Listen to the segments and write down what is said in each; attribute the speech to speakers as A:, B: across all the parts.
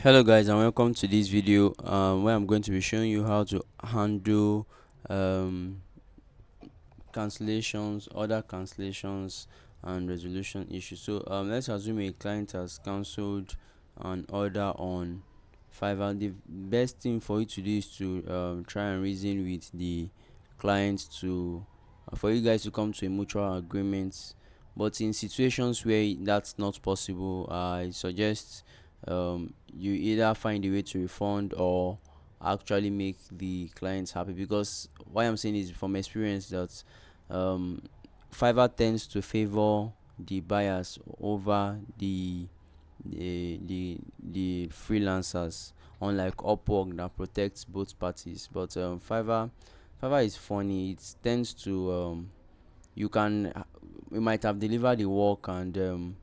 A: Hello guys, and welcome to this video where I'm going to be showing you how to handle um, cancellations, order cancellations and resolution issues. So let's assume a client has cancelled an order on Fiverr. The best thing for you to do is to try and reason with the client to for you guys to come to a mutual agreement. But in situations where that's not possible, I suggest you either find a way to refund or actually make the clients happy. Because why I'm saying is from experience that um, Fiverr tends to favor the buyers over the freelancers, unlike Upwork that protects both parties. But Fiverr is funny. It tends to you can you might have delivered the work and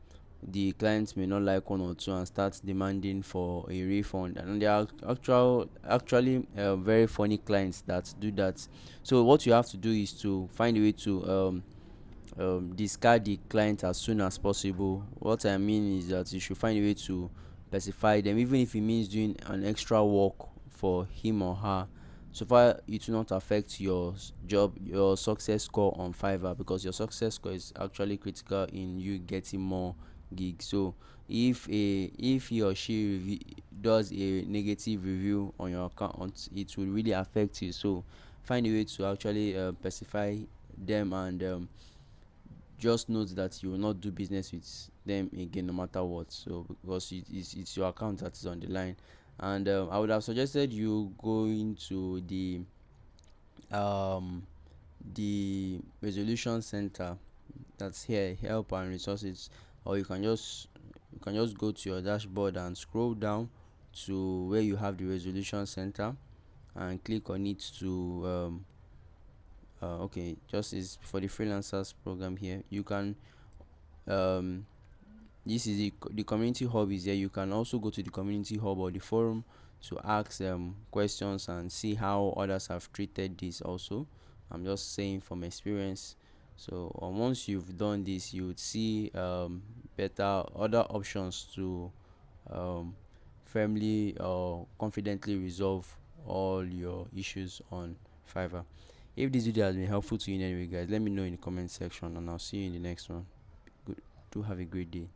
A: the clients may not like one or two and start demanding for a refund, and there are actually very funny clients that do that. So what you have to do is to find a way to discard the client as soon as possible. What I mean is that you should find a way to specify them, even if it means doing an extra work for him or her, so far it will not affect your job, your success score on Fiverr, because your success score is actually critical in you getting more gigs. So if he or she does a negative review on your account, it will really affect you. So find a way to actually specify them, and just note that you will not do business with them again no matter what. So because it's your account that is on the line. And I would have suggested you go into um the resolution center that's here, help and resources, or you can just go to your dashboard and scroll down to where you have the resolution center and click on it to okay, just is for the freelancers program. Here you can um this is the community hub is here. You can also go to the community hub or the forum to ask questions and see how others have treated this also. I'm just saying from experience. So once you've done this, you would see better other options to um, firmly or confidently resolve all your issues on Fiverr. If this video has been helpful to you in any way, guys, let me know in the comment section, and I'll see you in the next one. Good. Do have a great day.